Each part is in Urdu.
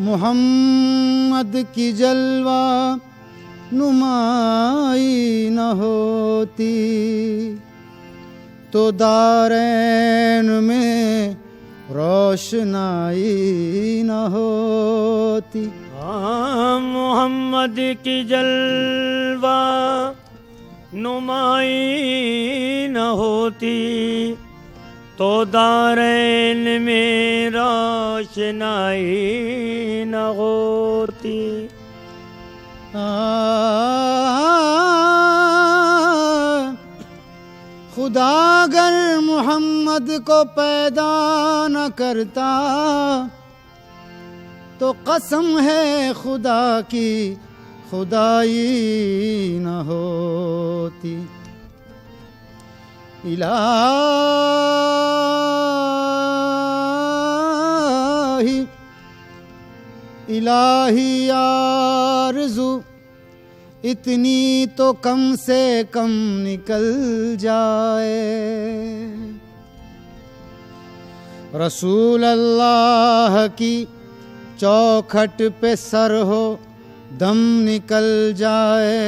محمد کی جلوہ نمائی نہ ہوتی تو دارین میں روشنائی نہ ہوتی۔ محمد کی جلوہ نمائی نہ ہوتی تو دارین میں روشنائی نہ ہوتی۔ خدا اگر محمد کو پیدا نہ کرتا تو قسم ہے خدا کی خدائی نہ ہوتی۔ الہی آرزو اتنی تو کم سے کم نکل جائے، رسول اللہ کی چوکھٹ پہ سر ہو دم نکل جائے۔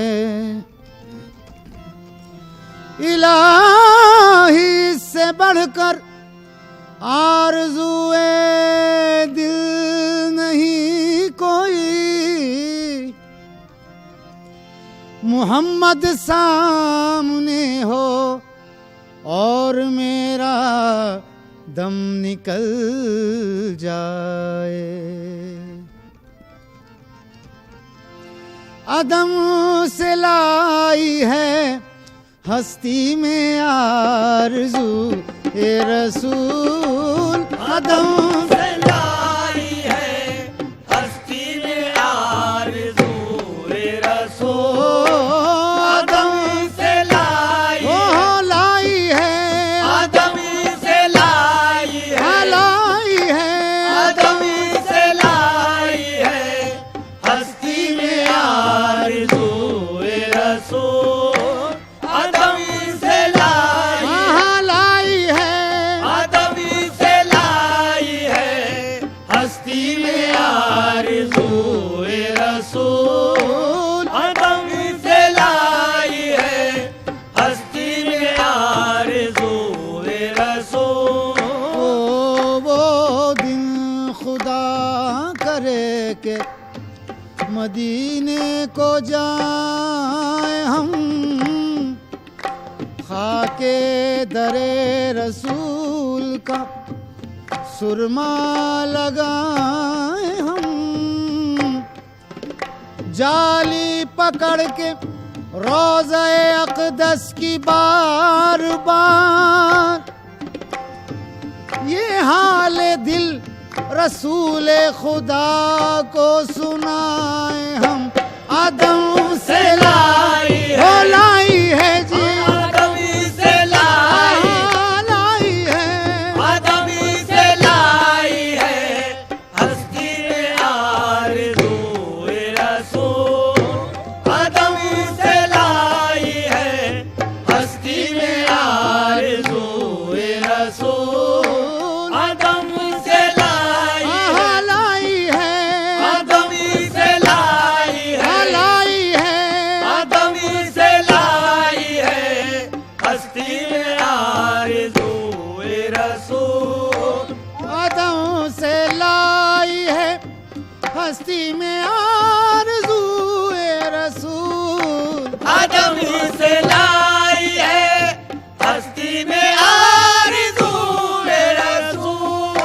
الہی اس سے بڑھ کر آرزوئے دل نہیں کوئی، محمد سامنے ہو اور میرا دم نکل جائے۔ عدم سے لائی ہے ہستی میں آرزو اے رسول، عدم سے لائی ہے ہستی میں آرزو اے رسول، عدم سے لائی ہے، عدم سے لائی ہے، لائی ہے، عدم سے لائی ہے ہستی میں آرزو اے رسول، عدم سے لائی ہے، عدم سے لائی ہے ہستی میں آرزو اے رسول، عدم سے لائی ہے ہستی میں آرزو اے رسول۔ وہ دن خدا کرے کہ مدینے کو جائیں ہم، خاک در رسول کا سرما لگائیں ہم، جالی پکڑ کے روضہ اقدس کی بار بار یہ حال دل رسول خدا کو سنائیں ہم، عدم سے لائی ہے جی، عدم سے لائی ہے، عدم سے لائی ہے ہستی میں آرزو اے رسول، عدم سے لائی ہے ہستی میں آرزو اے رسول، عدم سے لائی ہے، عدم سے لائی ہے، عدم سے لائی ہے ہستی میں آرزو اے رسول، عدم سے لائی ہے ہستی میں آرزو اے رسول، عدم سے لائی ہے ہستی میں آرزو اے رسول،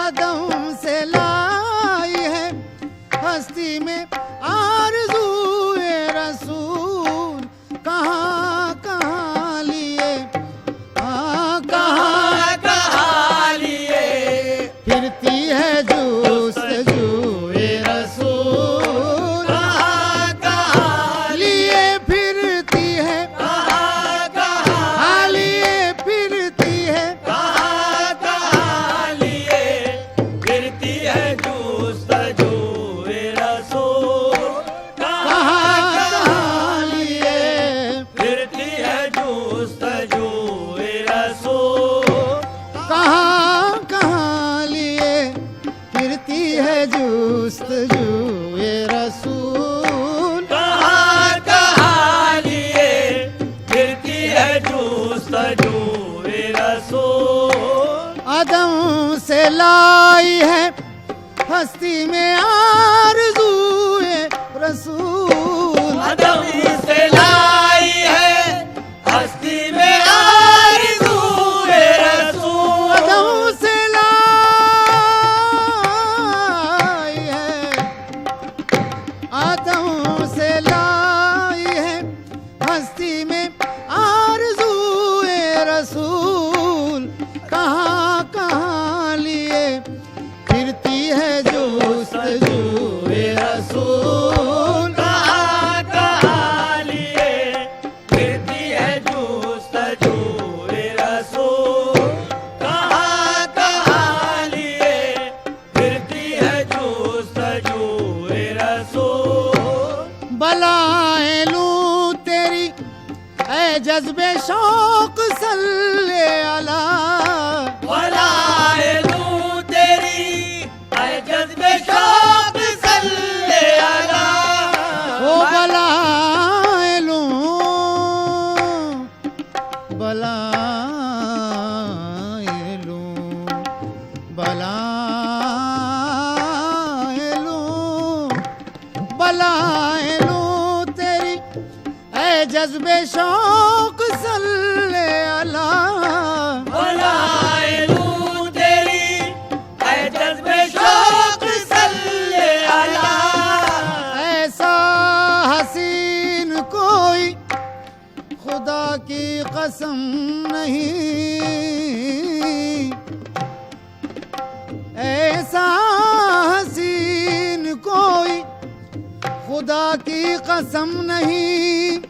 عدم سے لائی ہے ہستی میں آرزو اے رسول، کہاں کہاں لیے کہاں کہاں لیے پھرتی ہے جستجو اے رسول، کہاں کہاں لیے پھرتی ہے، کہاں کہاں لیے پھرتی ہے، کہاں کہاں لیے پھرتی ہے جستجو اے رسول، کہاں کہاں لیے پھرتی ہے جستجو اے رسول، کہاں جستجوئے رسول کہاں کہاں لیے پھرتی ہے جستجوئے رسول عدم سے لائی ہے ہستی میں آرزوئے رسول عدم سے لائی ہے ہستی میں آرزوئے رسول عدم سے لائی ہے عدم سے لائی ہے ہستی میں آرزوئے رسول کہاں کہاں لیے پھرتی ہے جستجوئے رسول کہاں کہاں لیے پھرتی ہے جستجوئے رسول کہاں کہاں لیے پھرتی ہے جستجوئے رسول بلائیں لوں تیری اے جذب شوق صلی اللہ بلائے لوں تیری اے جذب شوق صلی اللہ وہ بلائیں لوں بلائیں لوں بلائیں لوں بلائیں لوں تیری اے جذب شوق صلی اللہ بلائے لوں تیری اے جذب شوق صلی اللہ ایسا حسین کوئی خدا کی قسم نہیں ایسا حسین کوئی خدا کی قسم نہیں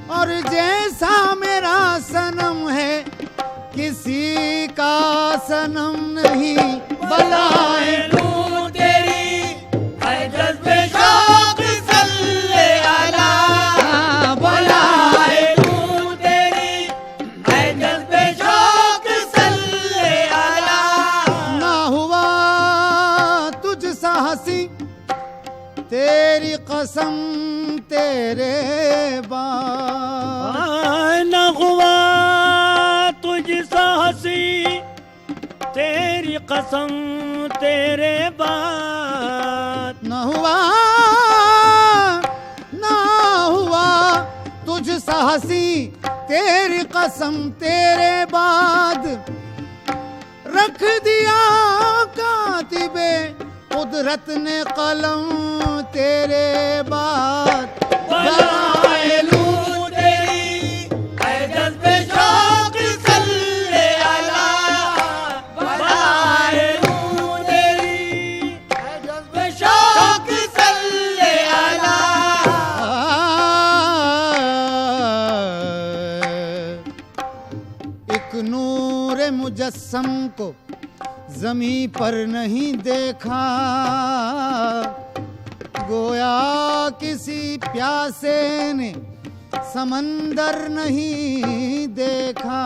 اور جیسا میرا صنم ہے کسی کا صنم نہیں بلائیں لوں تیری اے جذب شوق صلی اللہ بلائے لوں تیری اے جذب شوق صلی اللہ نہ ہوا تجھ سا ہنسی تیری قسم تیرے بعد نہ ہوا تجھ سا ہنسی تیری قسم تیرے بعد نہ ہوا تجھ سا ہنسی تیری قسم تیرے بعد رکھ دیا کاتب قدرت نے قلم تیرے بعد بلائے لوں تیری اے جذب شوق صلی اللہ بلائے لوں تیری اے جذب شوق صلی اللہ ایک نور مجسم کو زمیں پر نہیں دیکھا گویا کسی پیاسے نے سمندر نہیں دیکھا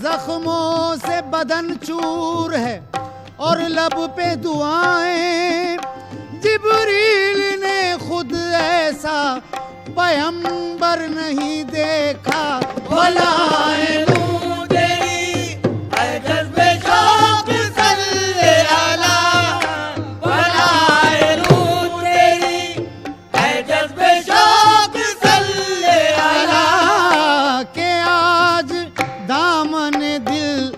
زخموں سے بدن چور ہے اور لب پہ دعائیں جبریل نے خود ایسا پیغمبر نہیں دیکھا بلائیں لوں تیری اے جذب شوق صلی اللہ بلائے لوں تیری اے جذب شوق صلی اللہ کہ آج دامن دل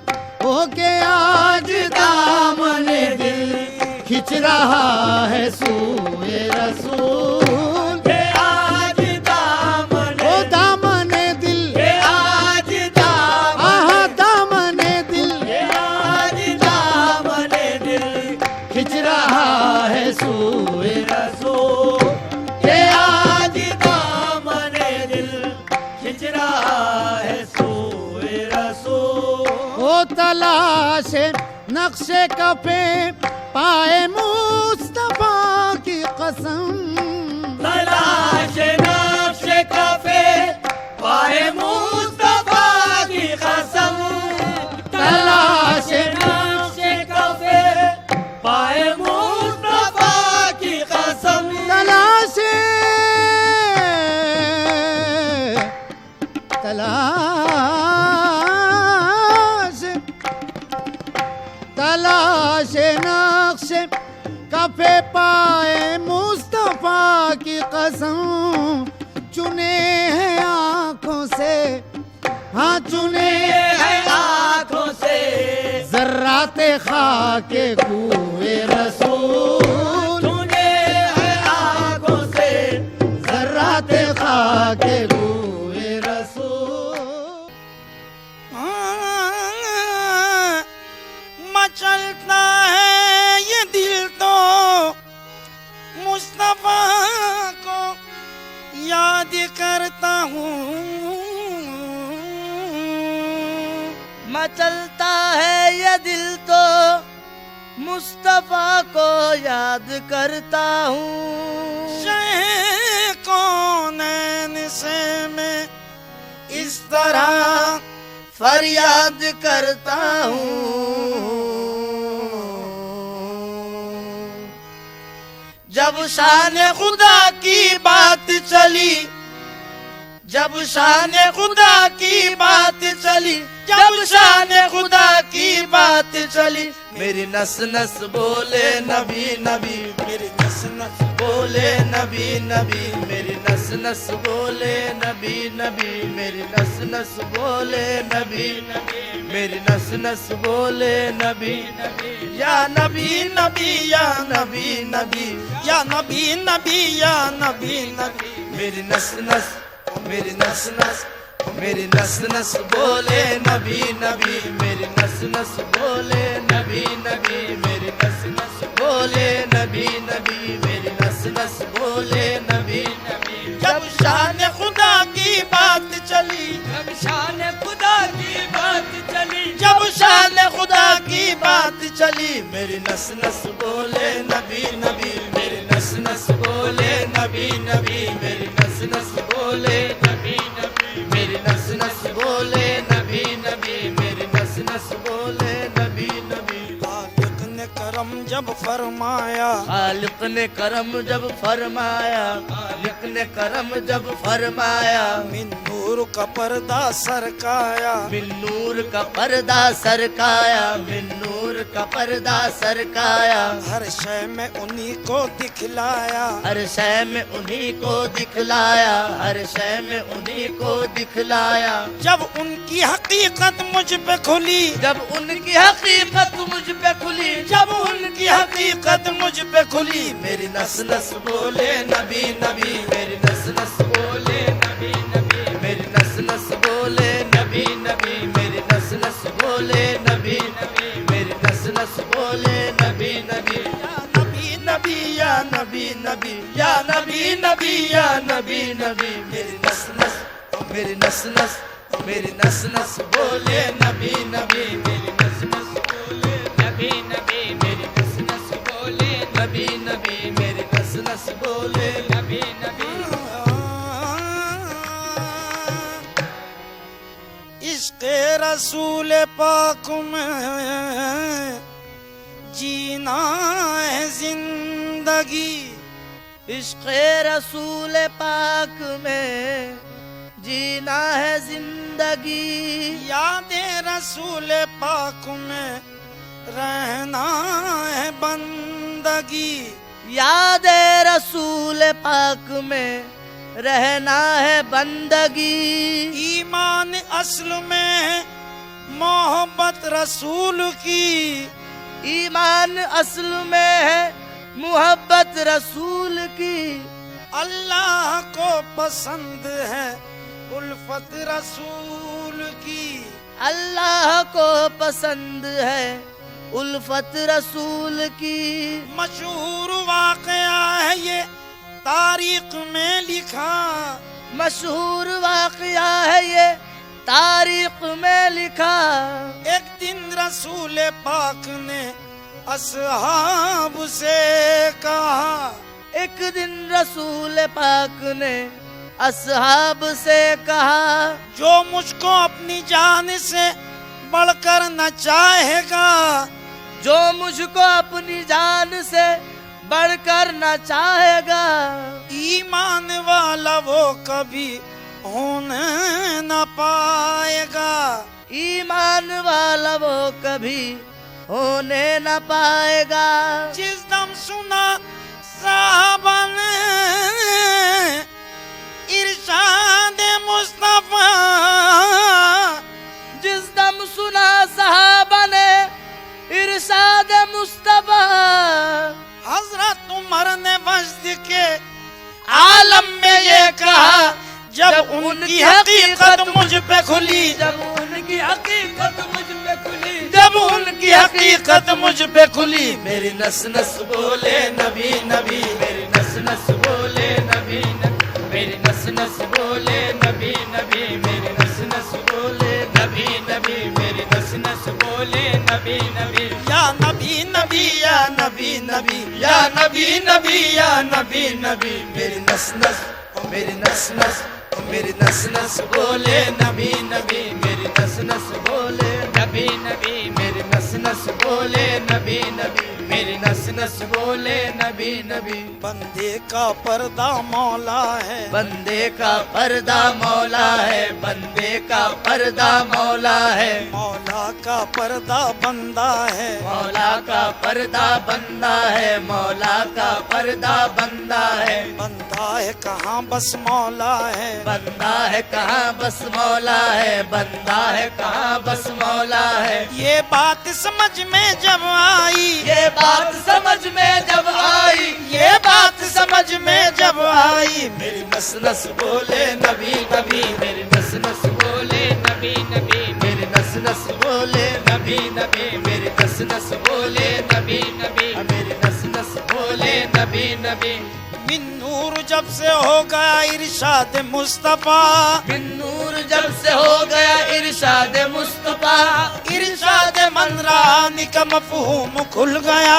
ہو کے آج دامن دل کھچ رہا ہے سوئے رسول کہ آج دامن وہ دامن دل کہ آج دامن آہا دامن دل کہ آج دامن دل کھچ رہا ہے سوئے رسول کہ آج دامن دل کھچ رہا ہے سوئے رسول وہ تلاش نقش کفے پائے مصطفیٰ کی قسم تلاش نقش کفے پائے مصطفیٰ کی قسم تلاش نقش کفے پائے مصطفیٰ تلاش نقش کفے پائے مصطفیٰ کی قسم چنے ہیں آنکھوں سے ہاں چنے ہے آنکھوں سے ذرات خاک کوئے رسول چنے ہے آنکھوں سے ذرات خاک کوئے رسول مچلتا ہے یہ دل تو مصطفیٰ کو یاد کرتا ہوں مچلتا ہے یہ دل تو مصطفیٰ کو یاد کرتا ہوں شہ کونین سے میں اس طرح فریاد کرتا ہوں جب شان خدا کی بات چلی جب شان خدا کی بات چلی جب شان خدا کی بات چلی میری نس نس بولے نبی نبی میری نس نس بولے نبی نبی میری نس نس بولے نبی نبی میری نس نس بولے نبی نبی میری نس نس بولے نبی نبی یا نبی نبی یا نبی نبی یا نبی نبی یا نبی نبی میری نس نس میری نس نس میری نس نس بولے نبی نبی میری نس نس بولے نبی نبی میری نس نس بولے نبی نبی میری نس نس بولے نبی نبی جب شان خدا کی بات چلی جب شان خدا کی بات چلی جب شان خدا کی بات چلی میری نس نس بولے نبی نبی میری نس نس بولے نبی نبی میری نس نس بولے نبی نبی میری نس نس بولے نبی نبی میری نس نس بولے نبی نبی خالق نے کرم جب فرمایا خالق نے کرم جب فرمایا خالق نے کرم جب فرمایا من نور کا پردہ سرکایا من نور کا پردہ سرکایا من نور کا پردہ سرکایا ہر شے میں انہی کو دکھلایا ہر شے میں انہی کو دکھلایا ہر شے میں انہی کو دکھلایا جب ان کی حقیقت مجھ پہ کھلی جب ان کی حقیقت مجھ پہ کھلی جب ان کی حقیقت مجھ پہ کھلی میری نس نس بولے نبی نبی میری نس نس بولے نبی نبی میری نس نس بولے نبی نبی میری نس نس بولے نبی نبی میری نس نس بولے نبی نبی نبی نبی یا نبی نبی یا نبی نبی یا نبی نبی میری نس نس میری نس نس میری نس نس بولے نبی نبی میری نس نس بولے نبی نبی میری نس نس بولے نبی نبی میری نس نس بولے نبی نبی عشق رسول پاک میں جینا ہے زندگی عشق رسول پاک میں جینا ہے زندگی یاد رسول پاک میں رہنا ہے بندگی یاد رسول پاک میں رہنا ہے بندگی ایمان اصل میں ہے محبت رسول کی ایمان اصل میں ہے محبت رسول کی اللہ کو پسند ہے الفت رسول کی اللہ کو پسند ہے الفت رسول کی مشہور واقعہ ہے یہ تاریخ میں لکھا مشہور واقعہ ہے یہ تاریخ میں لکھا ایک دن رسول پاک نے اصحاب سے کہا ایک دن رسول پاک نے اصحاب سے کہا جو مجھ کو اپنی جان سے بڑھ کر نہ چاہے گا جو مجھ کو اپنی جان سے بڑھ کر نہ چاہے گا ایمان والا وہ کبھی ہونے نہ پائے گا ایمان والا وہ کبھی ہونے نہ پائے گا. جس دم سنا صحابہ نے ارشاد مصطفیٰ، جس دم سنا صحابہ نے ارشاد مصطفیٰ، حضرت عمر نے وجد کے عالم میں یہ کہا جب ان کی حقیقت مجھ پہ کھلی، جب ان کی حقیقت مجھ پہ کھلی، جب ان کی حقیقت مجھ پہ کھلی، میری نس نس بولے نبی نبی، میری نس نس بولے نبی نبی، میری نس نس بولے نبی نبی، میری نس نس بولے نبی نبی، میری نس نس بولے نبی نبی. یا نبی نبی یا نبی نبی یا نبی نبی یا نبی نبی، میری نس نس، میری نس نس، میری نس نس بولے نبی نبی، میری نس نس بولے نبی نبی، میری نس نس بولے نبی نبی، میری نس نس بولے نبی نبی. بندے کا پردہ مولا ہے، بندے کا پردہ مولا ہے، بندے کا پردہ مولا ہے، مولا کا پردہ بندہ ہے، مولا کا پردہ بندہ ہے، مولا کا پردہ بندہ ہے. بندہ ہے کہاں بس مولا ہے، بندہ ہے کہاں بس مولا ہے، بندہ ہے کہاں بس مولا ہے. یہ بات سمجھ میں جب آئی، یہ بات سمجھ میں جب آئی، یہ بات سمجھ میں جب آئی، میری نس نس بولے نبی نبی، میری نس نس بولے نبی نبی، میری نس نس بولے نبی نبی، میری نس نس بولے نبی نبی، میری نس نس بولے نبی نبی. من نور جب سے ہو گیا ارشاد مصطفیٰ، بن نور جب سے ہو گیا ارشاد مصطفیٰ، ارشاد من رانی کا مفہوم کھل گیا،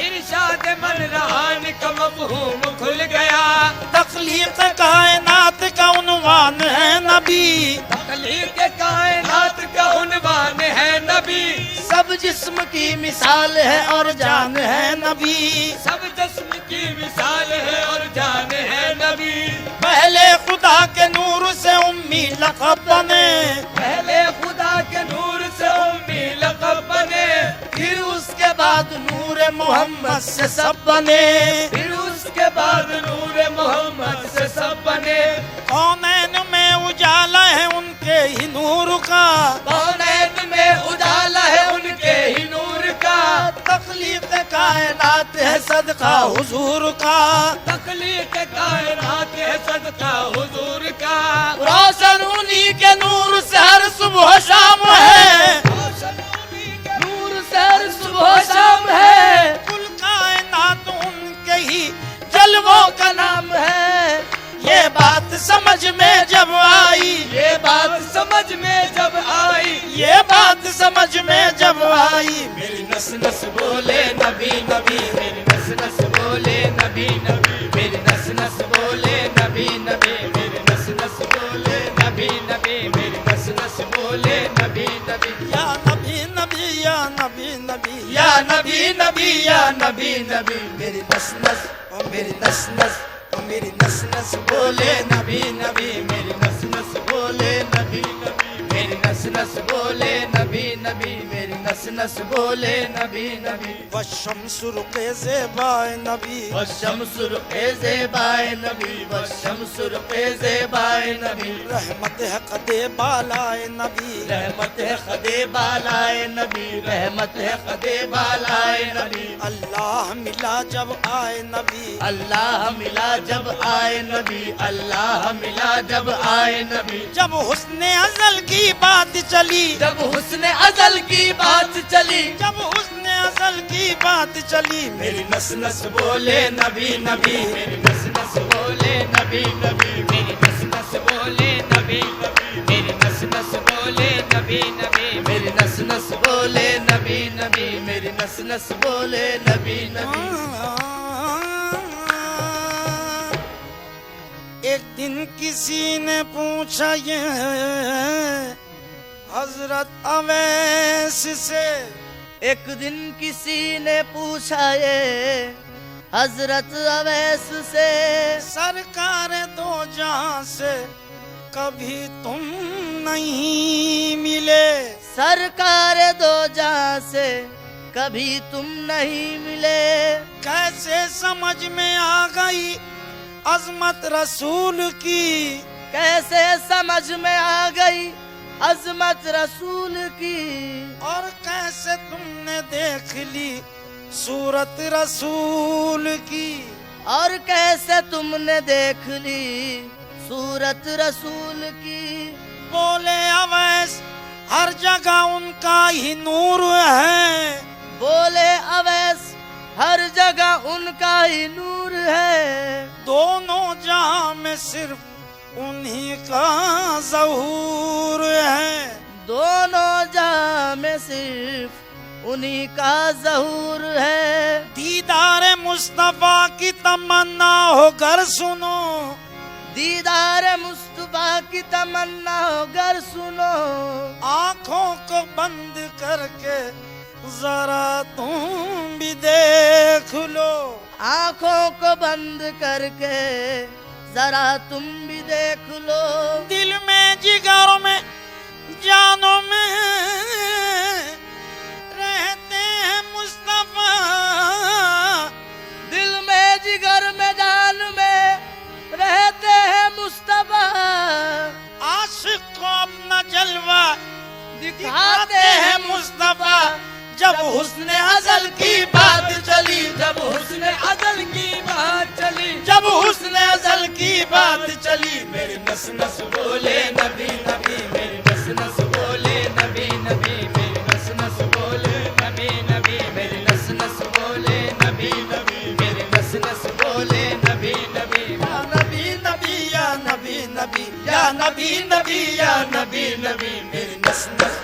ارشاد من رہان کا مفہوم کھل گیا. تخلیق کائنات کا عنوان ہے نبی، تخلیق کائنات کا عنوان ہے نبی، سب جسم کی مثال ہے اور جان ہے نبی، سب جسم کی مثال ہے اور جان ہے نبی. پہلے خدا کے نور سے امی لقب بنے، پہلے خدا کے نور سے امی لقب بنے، پھر اس کے بعد نور محمد سے سب بنے، پھر اس کے بعد نور محمد سے سب بنے. کونین میں اجالا ہے ان کے ہی نور کا، کونین میں اجالا ہے ان کے ہی نور کا، تخلیق کائنات ہے صدقہ حضور کا، تخلیق کائنات ہے صدقہ حضور کا. روشن انہی کے نور سے ہر صبح شام ہے، نور سے ہر صبح شام ہے، کل کائنات ان کے ہی جلووں کا نام ہے. یہ بات سمجھ میں جب آئی، یہ بات سمجھ میں جب آئی، یہ بات سمجھ میں جب آئی، میری نس نس بولے نبی نبی، میری نس نس بولے نبی نبی، میری نس نس بولے نبی نبی، میری نس نس بولے نبی نبی، میری نس نس بولے نبی نبی. یا نبی نبی یا نبی نبی یا نبی نبی یا نبی نبی، میری نس نس، میری نس نس، میری نس نس بولے نبی نبی، میری نس نس بولے نبی نبی، میری نس نس بولے نبی نبی، میری نس نس بولے نبی نبی. والشمس رخ زیبائے نبی، والشمس رخ زیبائے نبی، والشمس رخ زیبائے نبی، رحمت ہے قدِ بالائے نبی، رحمت ہے خدے بالائے نبی، رحمت ہے خدے بالائے نبی. اللہ ملا جب آئے نبی، اللہ ملا جب آئے نبی، اللہ ملا جب آئے نبی. جب حسن ازل کی بات چلی، جب حسن ازل کی بات چلی، جب حسن ازل کی بات چلی، میری نس نس بولے نبی نبی، میری نس نس بولے نبی نبی، میری نس نس بولے نبی نبی، میری نس نس بولے نبی نبی، میری نس نس بولے نبی نبی، میری نس نس بولے نبی نبی. ایک دن کسی نے پوچھا یہ حضرت اویس سے، ایک دن کسی نے پوچھا یہ حضرت اویس سے، سرکار دو جہاں سے کبھی تم نہیں ملے، سرکار دو جہاں سے کبھی تم نہیں ملے. کیسے سمجھ میں آ گئی عظمت رسول کی. کیسے سمجھ میں آ گئی عظمت رسول کی. اور کیسے تم نے دیکھ لی صورت رسول کی. اور کیسے تم نے دیکھ لی صورت رسول کی. بولے اویس ہر جگہ ان کا ہی نور ہے. بولے اویس ہر جگہ ان کا ہی نور ہے. دونوں جہاں میں صرف انہی کا ظہور ہے. دونوں جہاں میں صرف انہی کا ظہور ہے. دیدار مصطفیٰ کی تمنا ہو گر سنو. دیدار مصطفیٰ کی تمنا ہو گر سنو. آنکھوں کو بند کر کے ذرا تم بھی دیکھ لو. آنکھوں کو بند کر کے ذرا تم بھی دیکھ لو. دل میں جگروں میں جانوں میں رہتے ہیں مصطفیٰ. دل میں جگر میں جان میں رہتے ہیں مصطفیٰ. عاشق کو اپنا جلوہ دکھاتے ہیں مصطفیٰ. جب حسن ازل کی بات چلی. جب حسن ازل کی بات چلی. جب حسن ازل کی بات چلی. میری نس نس بولے نبی نبی. میری نس نس بولے نبی نبی. میری نس نس بولے نبی نبی. میری نس نس بولے نبی نبی. میری نس نس بولے نبی نبی. یا نبی نبی یا نبی نبی. یا نبی نبی یا نبی نبی. میری نس نس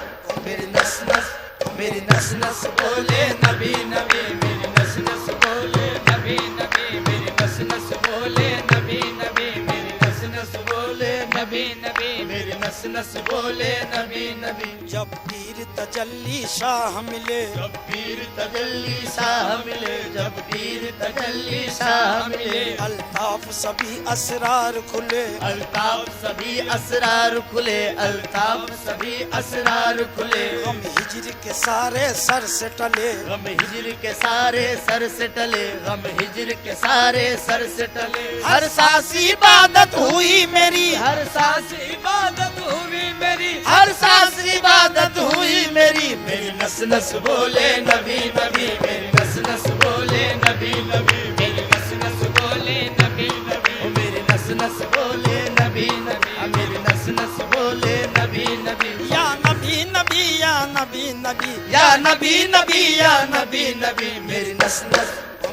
میری نس نس میری نس نس بولے نبی نبی. میری نس نس بولے نبی نبی. میری نس نس بولے نبی نبی. میری نس نس بولے نبی نبی. میری نس نس بولے نبی نبی. جب پیر تجلی شاہ ملے. جب پیر تجلی شاہ ملے. جب پیر تجلی شاہ ملے. الطاف سبھی اسرار کھلے. الطاف سبھی اسرار کھلے. الطاف سبھی اسرار کھلے. غم ہجر کے سارے سر سے ٹلے. غم ہجر کے سارے سر سے ٹلے. غم ہجر کے سارے سر سے ٹلے. ہر سانس عبادت ہوئی میری. ہر سانس عبادت ہوئی میری. ہر سانس عبادت ہوئی میری. میری نس نس بولے نبی نبی. میری نس نس بولے نبی نبی. میری نس نس بولے نبی نبی. میری نس نس بولے نبی نبی. میری نس نس بولے نبی نبی. یا نبی نبی یا نبی نبی. یا نبی نبی یا نبی نبی. میری نس نس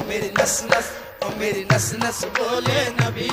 میری نس نس میری نس نس بولے نبی